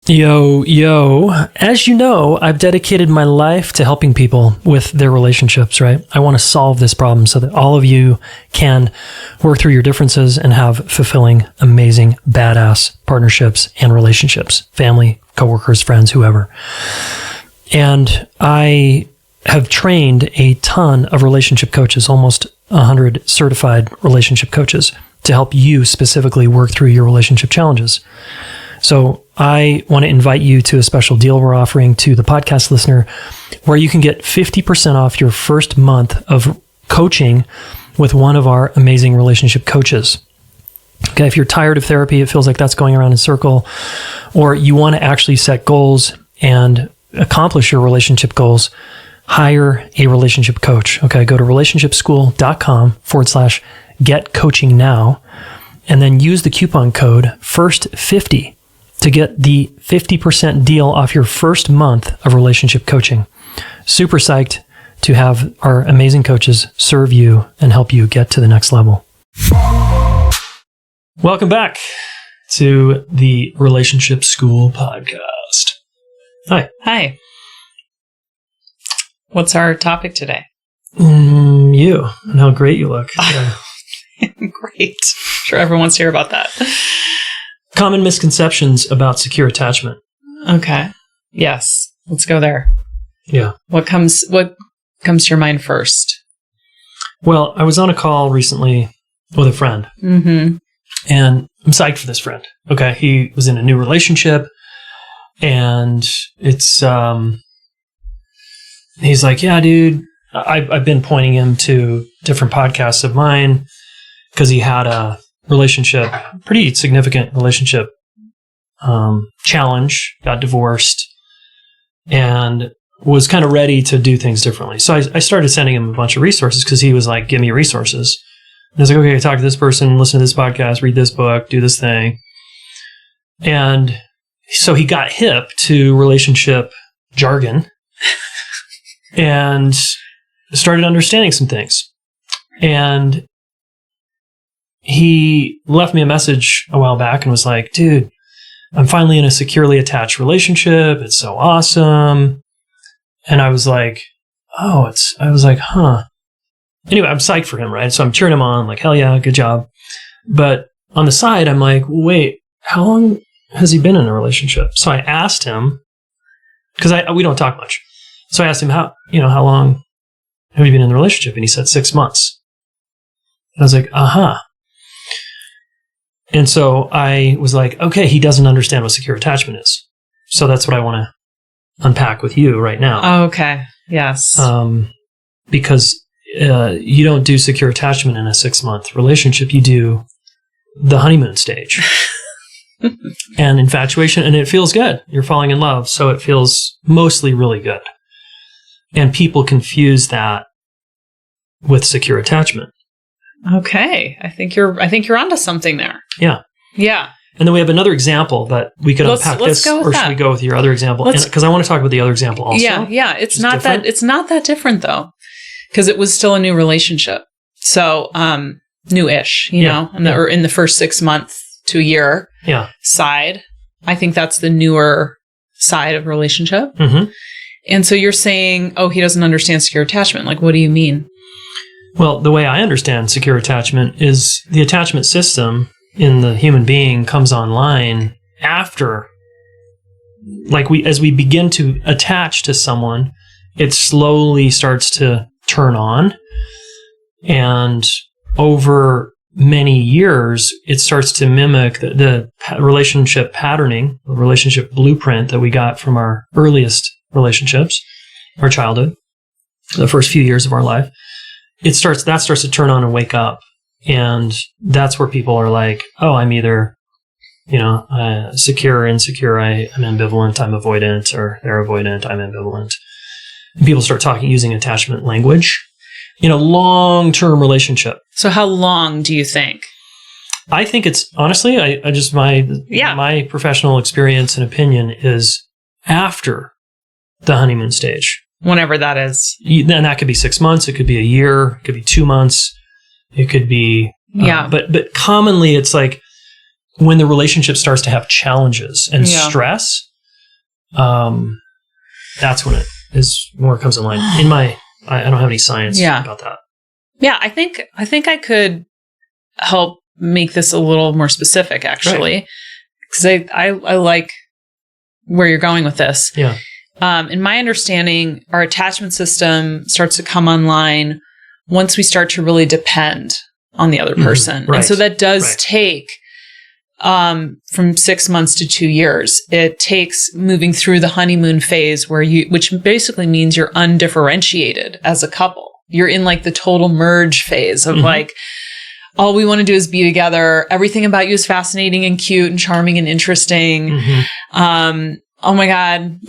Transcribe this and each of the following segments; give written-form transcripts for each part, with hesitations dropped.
Yo. As you know, I've dedicated my life to helping people with their relationships, right? I want to solve this problem so that all of you can work through your differences and have fulfilling, amazing, badass partnerships and relationships, family, coworkers, friends, whoever. And I have trained a ton of relationship coaches, almost 100 certified relationship coaches, to help you specifically work through your relationship challenges. So I want to invite you to a special deal we're offering to the podcast listener where you can get 50% off your first month of coaching with one of our amazing relationship coaches. Okay, if you're tired of therapy, it feels like that's going around in a circle, or you want to actually set goals and accomplish your relationship goals, hire a relationship coach. Okay, go to relationshipschool.com/get coaching now, and then use the coupon code FIRST50 to get the 50% deal off your first month of relationship coaching. Super psyched to have our amazing coaches serve you and help you get to the next level. Welcome back to the Relationship School podcast. Hi. What's our topic today? You and how great you look. Yeah. Great. Sure, everyone wants to hear about that. Common misconceptions about secure attachment. Okay. Yes. Let's go there. Yeah. What comes to your mind first? Well, I was on a call recently with a friend. Mm-hmm. And I'm psyched for this friend. Okay. He was in a new relationship and it's, he's like, yeah, dude, I've been pointing him to different podcasts of mine because he had a relationship, pretty significant relationship challenge, got divorced, and was kind of ready to do things differently. So I started sending him a bunch of resources because he was like, give me resources. And I was like, okay, talk to this person, listen to this podcast, read this book, do this thing. And so he got hip to relationship jargon and started understanding some things. And he left me a message a while back and was like, dude, I'm finally in a securely attached relationship. It's so awesome. And I was like, huh. Anyway, I'm psyched for him, right? So I'm cheering him on, like, hell yeah, good job. But on the side, I'm like, wait, how long has he been in a relationship? So I asked him, because we don't talk much. So I asked him, how long have you been in the relationship? And he said 6 months. And I was like, uh-huh. And so I was like, okay, he doesn't understand what secure attachment is. So that's what I want to unpack with you right now. Oh, okay. Yes. Because you don't do secure attachment in a 6-month relationship. You do the honeymoon stage. And infatuation, and it feels good. You're falling in love, so it feels mostly really good. And people confuse that with secure attachment. Okay. I think you're onto something there. Yeah. Yeah. And then we have another example that we could unpack this, or should we go with your other example? Because I want to talk about the other example also. Yeah. It's not that different though, because it was still a new relationship. So, new-ish, you know, or in the first 6 months to a year side. I think that's the newer side of relationship. Mm-hmm. And so you're saying, oh, he doesn't understand secure attachment. Like, what do you mean? Well, the way I understand secure attachment is the attachment system in the human being comes online after, as we begin to attach to someone, it slowly starts to turn on. And over many years, it starts to mimic the relationship patterning, the relationship blueprint that we got from our earliest relationships, our childhood, the first few years of our life. That starts to turn on and wake up. And that's where people are like, oh, I'm either, secure or insecure. I'm ambivalent, I'm avoidant, or they're avoidant, I'm ambivalent. And people start using attachment language in a long-term relationship. So how long do you think? I think it's, honestly, my professional experience and opinion is after the honeymoon stage. Whenever that is. Then that could be 6 months. It could be a year. It could be 2 months. It could be... But commonly, it's like when the relationship starts to have challenges and stress, that's when it is more comes in line. I don't have any science about that. Yeah, I think I could help make this a little more specific, actually, because I like where you're going with this. Yeah. In my understanding, our attachment system starts to come online once we start to really depend on the other person. Right. And so that does take from 6 months to 2 years. It takes moving through the honeymoon phase which basically means you're undifferentiated as a couple. You're in like the total merge phase of like, all we want to do is be together. Everything about you is fascinating and cute and charming and interesting. Oh my God.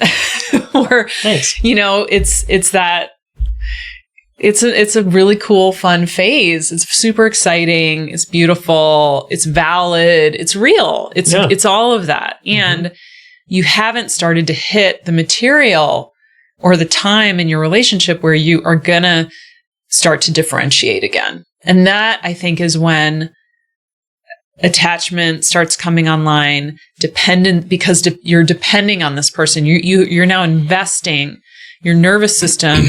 Or, thanks. You know, it's a really cool, fun phase. It's super exciting. It's beautiful. It's valid. It's real. It's all of that. And you haven't started to hit the material or the time in your relationship where you are going to start to differentiate again. And that, I think, is when attachment starts coming online, because you're depending on this person. You're now investing your nervous system,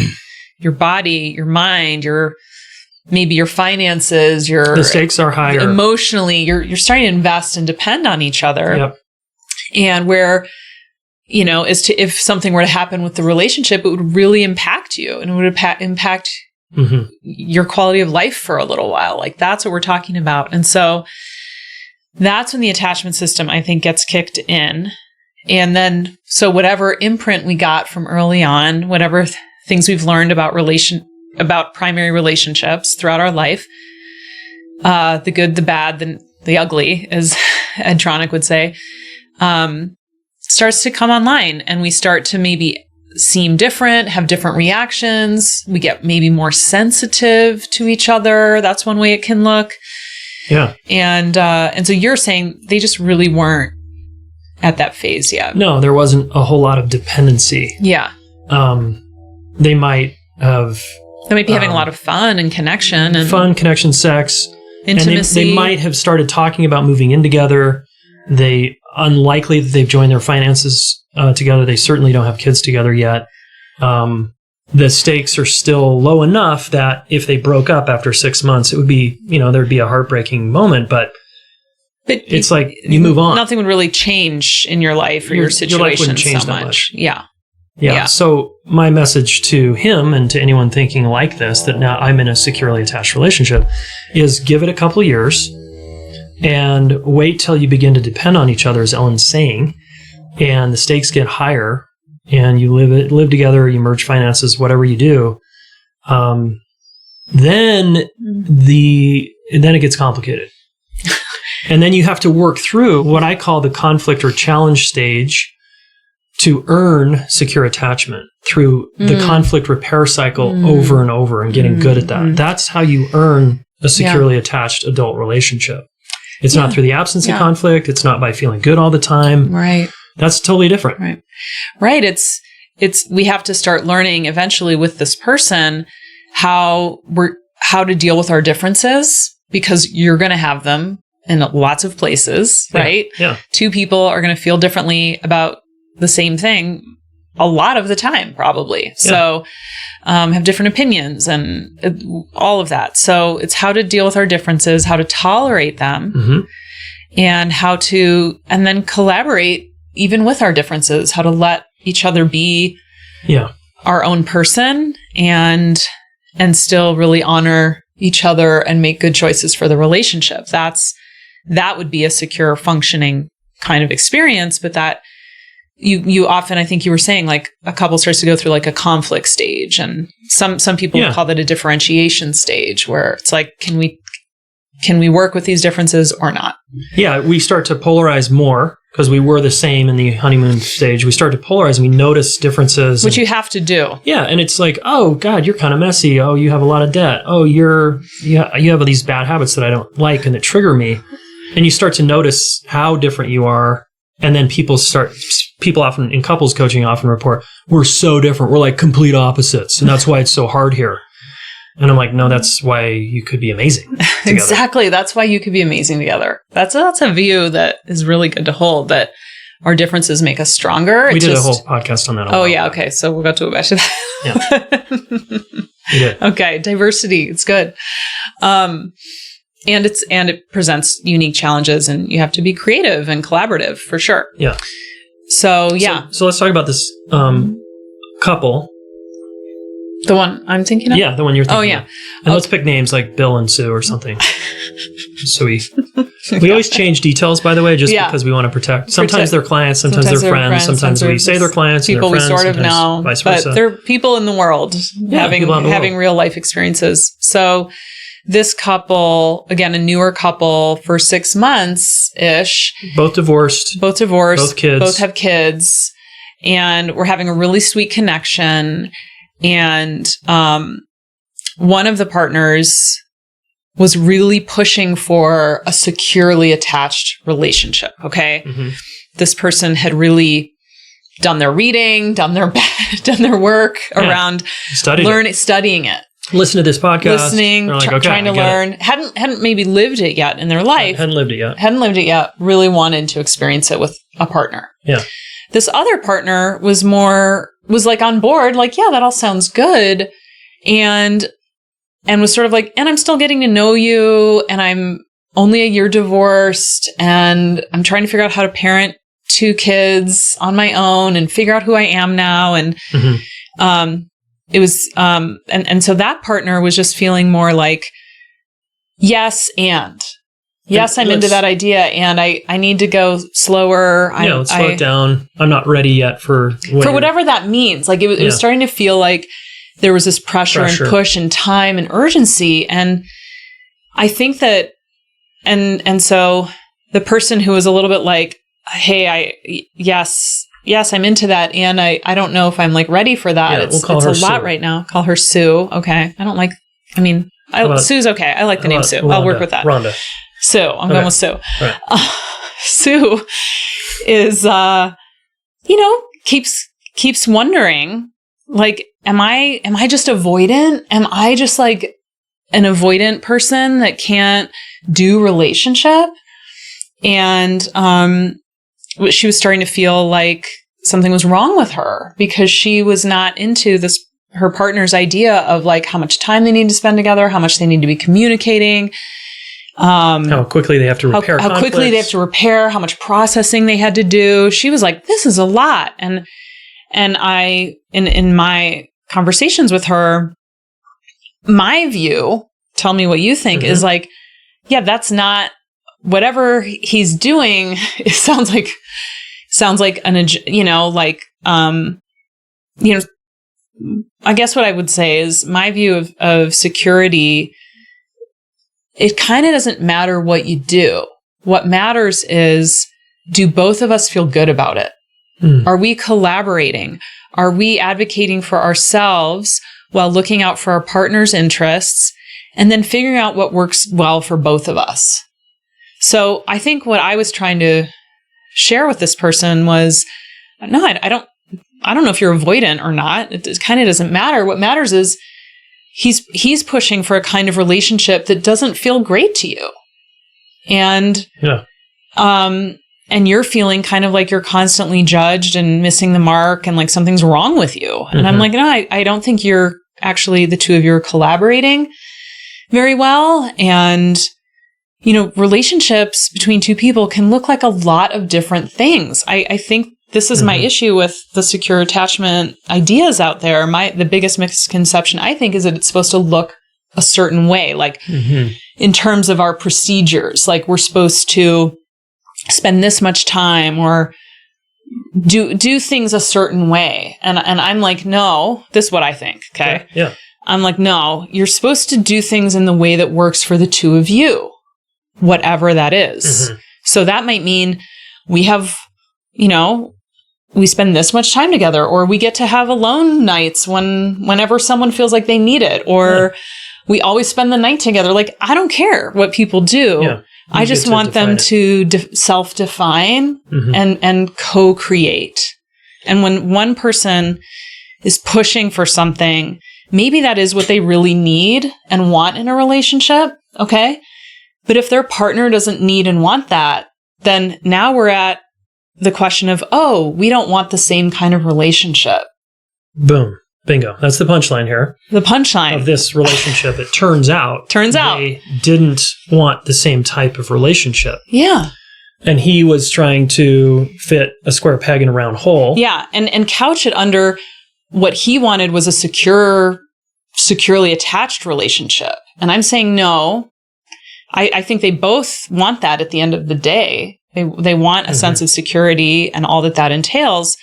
your body, your mind, maybe your finances, the stakes are higher. Emotionally, you're starting to invest and depend on each other. Yep. And where, you know, if something were to happen with the relationship, it would really impact you, and it would impact your quality of life for a little while. Like, that's what we're talking about. And so that's when the attachment system, I think, gets kicked in. And then, so whatever imprint we got from early on, whatever things we've learned about primary relationships throughout our life, the good, the bad, the ugly, as Ed Tronick would say, starts to come online, and we start to maybe seem different, have different reactions. We get maybe more sensitive to each other. That's one way it can look. Yeah. And so you're saying they just really weren't at that phase yet. No, there wasn't a whole lot of dependency. Yeah. They might have... They might be having a lot of fun and connection. Connection, sex. Intimacy. And they might have started talking about moving in together. Unlikely that they've joined their finances together. They certainly don't have kids together yet. The stakes are still low enough that if they broke up after 6 months, it would be, there'd be a heartbreaking moment, but it's like you move on. Nothing would really change in your life or your situation. Your life wouldn't change that much. Yeah. So my message to him and to anyone thinking like this, that now I'm in a securely attached relationship, is give it a couple years and wait till you begin to depend on each other, as Ellen's saying, and the stakes get higher, and you live together, you merge finances, whatever you do. Then it gets complicated. And then you have to work through what I call the conflict or challenge stage to earn secure attachment through the conflict repair cycle over and over, and getting good at that. That's how you earn a securely attached adult relationship. It's not through the absence of conflict. It's not by feeling good all the time. Right. That's totally different. Right. It's we have to start learning eventually with this person how to deal with our differences, because you're going to have them in lots of places, right? Yeah. Two people are going to feel differently about the same thing a lot of the time, probably. Yeah. So, have different opinions and all of that. So it's how to deal with our differences, how to tolerate them, and and then collaborate even with our differences, how to let each other be our own person and still really honor each other and make good choices for the relationship. That would be a secure, functioning kind of experience, but that you often, I think you were saying, like, a couple starts to go through like a conflict stage, and some people would call that a differentiation stage, where it's like, can we work with these differences or not? Yeah, we start to polarize more because we were the same in the honeymoon stage. We start to polarize and we notice differences. Which you have to do. Yeah, and it's like, oh, God, you're kind of messy. Oh, you have a lot of debt. Oh, you have these bad habits that I don't like and that trigger me. And you start to notice how different you are. And then people often in couples coaching often report, we're so different. We're like complete opposites. And that's why it's so hard here. And I'm like, no, that's why you could be amazing together. Exactly. That's why you could be amazing together. That's a view that is really good to hold, that our differences make us stronger. We did a whole podcast on that. Oh, yeah. Okay. So we'll go to that. Yeah. We did. Okay. Diversity. It's good. And it presents unique challenges, and you have to be creative and collaborative for sure. Yeah. So, yeah. So let's talk about this couple. The one I'm thinking of? Yeah, the one you're thinking of. Oh, yeah. And let's pick names like Bill and Sue or something. So we always change details, by the way, just because we want to protect. Sometimes they're clients, sometimes they're friends, sometimes we say they're clients, people and they're friends, we sort of know, vice versa. but they're people in the world having real life experiences. So this couple, again, a newer couple for 6 months-ish. Both divorced. Both kids. Both have kids. And we're having a really sweet connection. And one of the partners was really pushing for a securely attached relationship. Okay. Mm-hmm. This person had really done their reading, done their work around studying it. Listen to this podcast. Trying to learn. Hadn't maybe lived it yet in their life. Hadn't lived it yet. Really wanted to experience it with a partner. Yeah. This other partner was like on board, like, yeah, that all sounds good. And was sort of like, and I'm still getting to know you, and I'm only a year divorced, and I'm trying to figure out how to parent 2 kids on my own and figure out who I am now. And, it was, and so that partner was just feeling more like, yes, I'm into that idea, and I need to go slower. Let's slow it down. I'm not ready yet for whatever that means. Like it was starting to feel like there was this pressure and push and time and urgency. And I think that, and so the person who was a little bit like, hey, yes, I'm into that. And I don't know if I'm like ready for that. Yeah, it's a lot right now. Call her Sue. Okay. Sue's okay. I like the name Sue. I'll work with that. Rhonda. Sue. I'm going with Sue. Right. Sue is, keeps wondering, like, am I just avoidant? Am I just like an avoidant person that can't do relationship? And she was starting to feel like something was wrong with her because she was not into her partner's idea of like how much time they need to spend together, how much they need to be communicating. How quickly they have to repair how quickly they have to repair, how much processing they had to do. She was like, this is a lot. And I, in my conversations with her, my view, tell me what you think, is like, yeah, that's not whatever he's doing. It sounds like I guess what I would say is my view of security. It kind of doesn't matter what you do. What matters is, do both of us feel good about it? Are we collaborating? Are we advocating for ourselves while looking out for our partner's interests and then figuring out what works well for both of us? So I think what I was trying to share with this person was, no, I don't know if you're avoidant or not. It kind of doesn't matter. What matters is he's pushing for a kind of relationship that doesn't feel great to you. And and you're feeling kind of like you're constantly judged and missing the mark and like something's wrong with you. And I'm like, no, I don't think you're actually, the two of you are collaborating very well. And, relationships between two people can look like a lot of different things. I think this is my issue with the secure attachment ideas out there. The biggest misconception, I think, is that it's supposed to look a certain way, like in terms of our procedures, like we're supposed to spend this much time or do things a certain way. And I'm like, no, this is what I think. Okay. Yeah. I'm like, no, you're supposed to do things in the way that works for the two of you, whatever that is. So that might mean we have, we spend this much time together, or we get to have alone nights whenever someone feels like they need it, or we always spend the night together. Like, I don't care what people do. Yeah. I just want them to self-define and co-create. And when one person is pushing for something, maybe that is what they really need and want in a relationship. Okay. But if their partner doesn't need and want that, then now we're at the question of, oh, we don't want the same kind of relationship. Boom. Bingo. That's the punchline here. The punchline of this relationship. It turns out they didn't want the same type of relationship. Yeah. And he was trying to fit a square peg in a round hole. Yeah. And couch it under what he wanted was a securely attached relationship. And I'm saying no. I think they both want that at the end of the day. They want a sense of security and all that entails.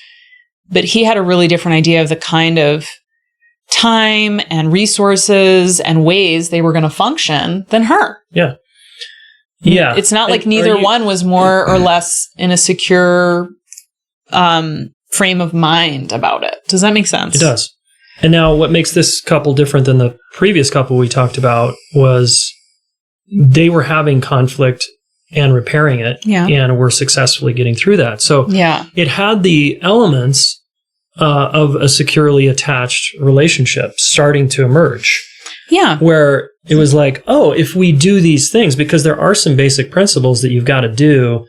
But he had a really different idea of the kind of time and resources and ways they were going to function than her. Yeah. Yeah. It's not like neither one was more or less in a secure frame of mind about it. Does that make sense? It does. And now what makes this couple different than the previous couple we talked about was they were having conflict and repairing it, and were successfully getting through that. So it had the elements of a securely attached relationship starting to emerge. Yeah. Where it was like, oh, if we do these things, because there are some basic principles that you've got to do,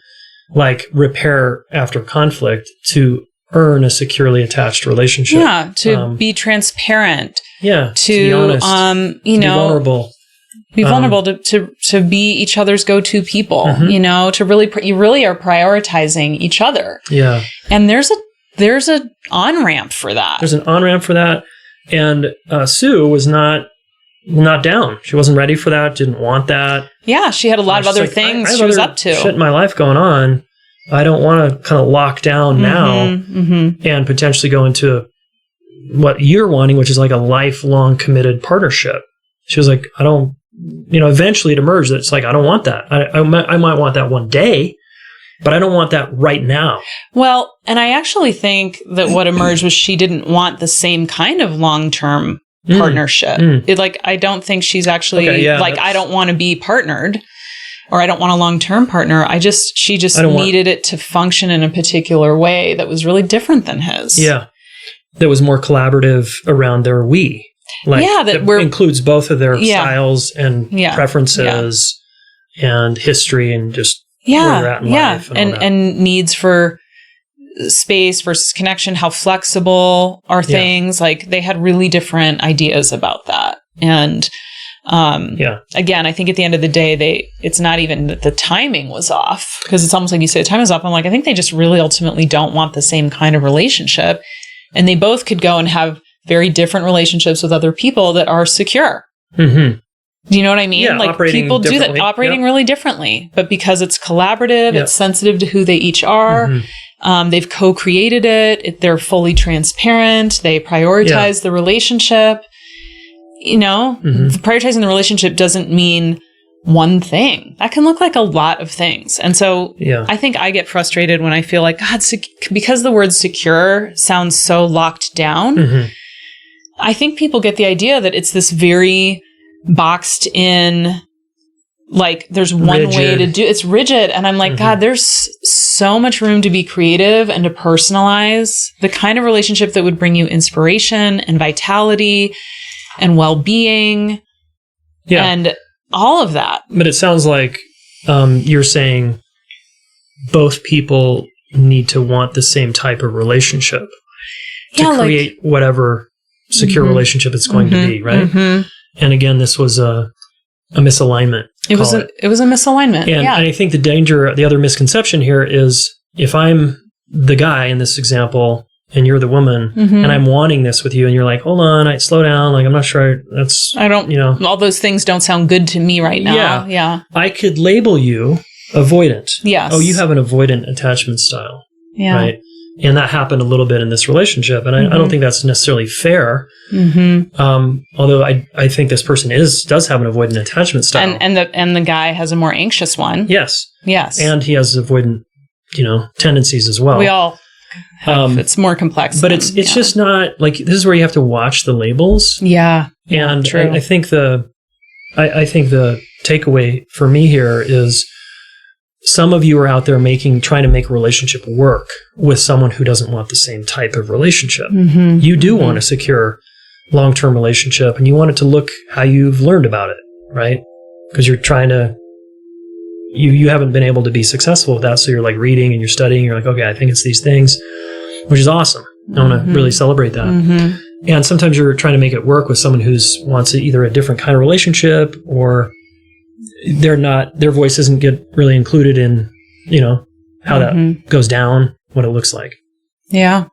like repair after conflict to earn a securely attached relationship. Yeah, to be transparent. Yeah, to be honest, be vulnerable. Be vulnerable to be each other's go-to people, to really, you really are prioritizing each other. Yeah. And there's an on-ramp for that. There's an on-ramp for that. And Sue was not down. She wasn't ready for that, didn't want that. Yeah, she had a lot of other things she was up to. Shit in my life going on. I don't want to kind of lock down now and potentially go into what you're wanting, which is like a lifelong committed partnership. She was like, I don't, eventually it emerged that it's like, I don't want that. I might want that one day, but I don't want that right now. Well, and I actually think that what emerged was she didn't want the same kind of long-term partnership. I don't think she's actually I don't want to be partnered, or I don't want a long-term partner. She just needed it to function in a particular way that was really different than his. Yeah. That was more collaborative around their we. That includes both of their styles and preferences and history and just where they're at in life. And needs for space versus connection, how flexible are things. Like they had really different ideas about that. And again, I think at the end of the day, it's not even that the timing was off, because it's almost like you say the time is off. I'm like, I think they just really ultimately don't want the same kind of relationship. And they both could go and have very different relationships with other people that are secure. Do you know what I mean? Yeah, like people do that, operating really differently, but because it's collaborative, it's sensitive to who they each are. They've co-created it. They're fully transparent. They prioritize the relationship. Prioritizing the relationship doesn't mean one thing. That can look like a lot of things. And so I think I get frustrated when I feel like, God, because the word secure sounds so locked down. I think people get the idea that it's this very boxed in, like there's one way to do it's rigid. And I'm like, God, there's so much room to be creative and to personalize the kind of relationship that would bring you inspiration and vitality and well-being and all of that. But it sounds like you're saying both people need to want the same type of relationship to create whatever secure relationship it's going to be, right? And again, this was a misalignment. It was a misalignment. And I think the other misconception here is if I'm the guy in this example and you're the woman and I'm wanting this with you and you're like, hold on, slow down. Like, I'm not sure all those things don't sound good to me right now. Yeah. I could label you avoidant. Yes. Oh, you have an avoidant attachment style. Yeah. Right. And that happened a little bit in this relationship. And I don't think that's necessarily fair. Although I think this person does have an avoidant attachment style. And the guy has a more anxious one. Yes. Yes. And he has avoidant, tendencies as well. We all have, it's more complex. But it's just not like, this is where you have to watch the labels. Yeah. And true. I think the takeaway for me here is some of you are out there trying to make a relationship work with someone who doesn't want the same type of relationship. You do want a secure long-term relationship, and you want it to look how you've learned about it, right? Because you're trying to you haven't been able to be successful with that. So you're like reading and you're studying. You're like, okay, I think it's these things, which is awesome. I want to really celebrate that. And sometimes you're trying to make it work with someone who's wants either a different kind of relationship, or their voice doesn't get really included in, how that goes down, what it looks like. Yeah.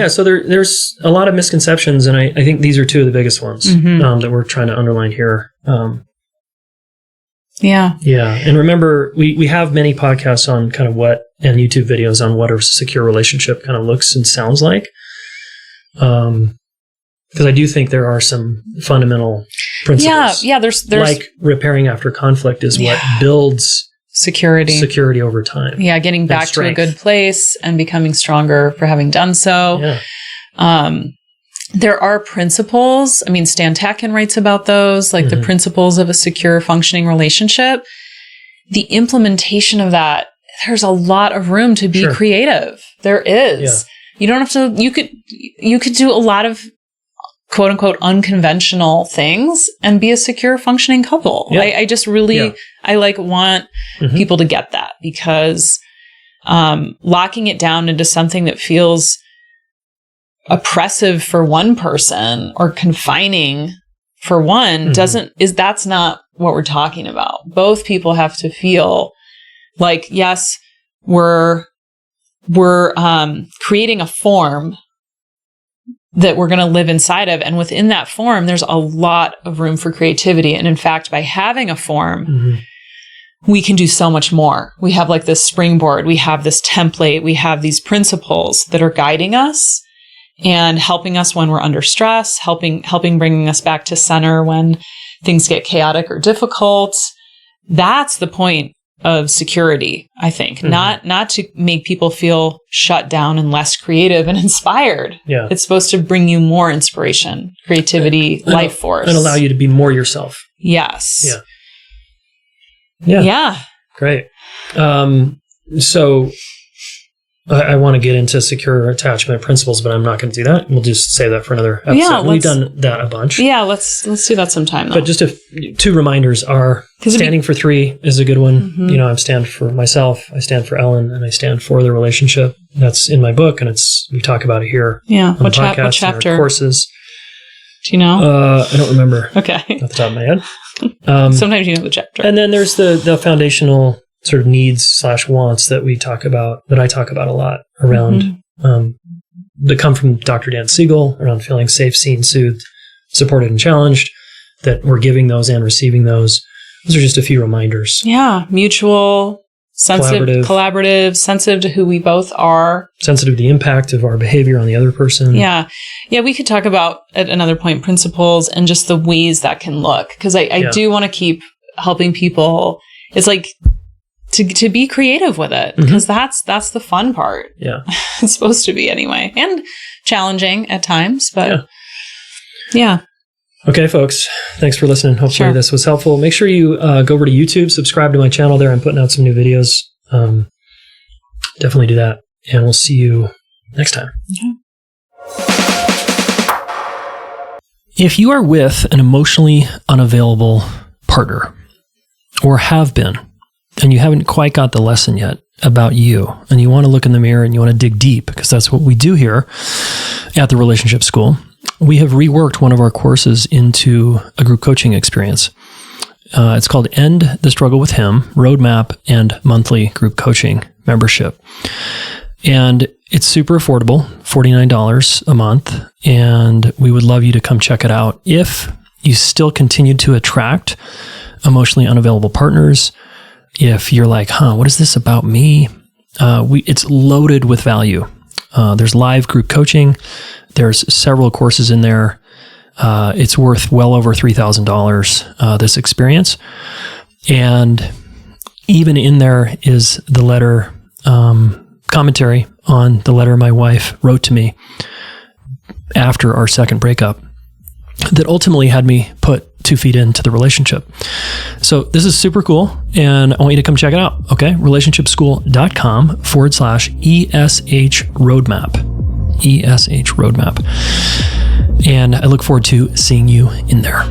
So there's a lot of misconceptions, and I think these are two of the biggest ones that we're trying to underline here. And remember, we have many podcasts on kind of and YouTube videos on what a secure relationship kind of looks and sounds like. Because I do think there are some fundamental principles. There's like repairing after conflict is what builds security over time. Yeah, getting back to a good place and becoming stronger for having done so. Yeah. There are principles. I mean, Stan Tatkin writes about those, like the principles of a secure, functioning relationship. The implementation of that, there's a lot of room to be creative. There is. Yeah. You don't have to. You could do a lot of quote unquote unconventional things and be a secure, functioning couple. Yeah. I just really I want people to get that, because locking it down into something that feels oppressive for one person or confining for one that's not what we're talking about. Both people have to feel like, yes, we're creating a form that we're going to live inside of. And within that form, there's a lot of room for creativity. And in fact, by having a form, we can do so much more. We have like this springboard. We have this template. We have these principles that are guiding us and helping us when we're under stress, helping bringing us back to center when things get chaotic or difficult. That's the point of security, I think. Not to make people feel shut down and less creative and inspired. Yeah. It's supposed to bring you more inspiration, creativity, life force. And allow you to be more yourself. Yes. Yeah. Great. So I want to get into secure attachment principles, but I'm not going to do that. We'll just save that for another episode. Yeah, we've done that a bunch. Yeah, let's do that sometime, though. But just two reminders are standing for three is a good one. I stand for myself, I stand for Ellen, and I stand for the relationship. That's in my book, and we talk about it here. Yeah. What chapter? Courses. Do you know? I don't remember. Okay. Off the top of my head. Sometimes you know the chapter. And then there's the foundational sort of needs / wants that I talk about a lot around, that come from Dr. Dan Siegel, around feeling safe, seen, soothed, supported, and challenged, that we're giving those and receiving those. Those are just a few reminders. Yeah. Mutual, sensitive, collaborative, sensitive to who we both are. Sensitive to the impact of our behavior on the other person. Yeah. Yeah, we could talk about, at another point, principles and just the ways that can look. Because I do want to keep helping people. It's like, to be creative with it, because that's the fun part. Yeah. It's supposed to be anyway. And challenging at times, but yeah. Okay, folks. Thanks for listening. Hopefully this was helpful. Make sure you go over to YouTube, subscribe to my channel there. I'm putting out some new videos. Definitely do that. And we'll see you next time. If you are with an emotionally unavailable partner, or have been, and you haven't quite got the lesson yet about you, and you want to look in the mirror and you want to dig deep, because that's what we do here at the Relationship School, we have reworked one of our courses into a group coaching experience. It's called End the Struggle with Him, Roadmap and Monthly Group Coaching Membership. And it's super affordable, $49 a month, and we would love you to come check it out. If you still continue to attract emotionally unavailable partners, if you're like, what is this about me? It's loaded with value. There's live group coaching. There's several courses in there. It's worth well over $3,000, this experience. And even in there is the letter, commentary on the letter my wife wrote to me after our second breakup that ultimately had me put 2 feet into the relationship. So this is super cool, and I want you to come check it out. Okay. relationshipschool.com/ESH roadmap. ESH roadmap. And I look forward to seeing you in there.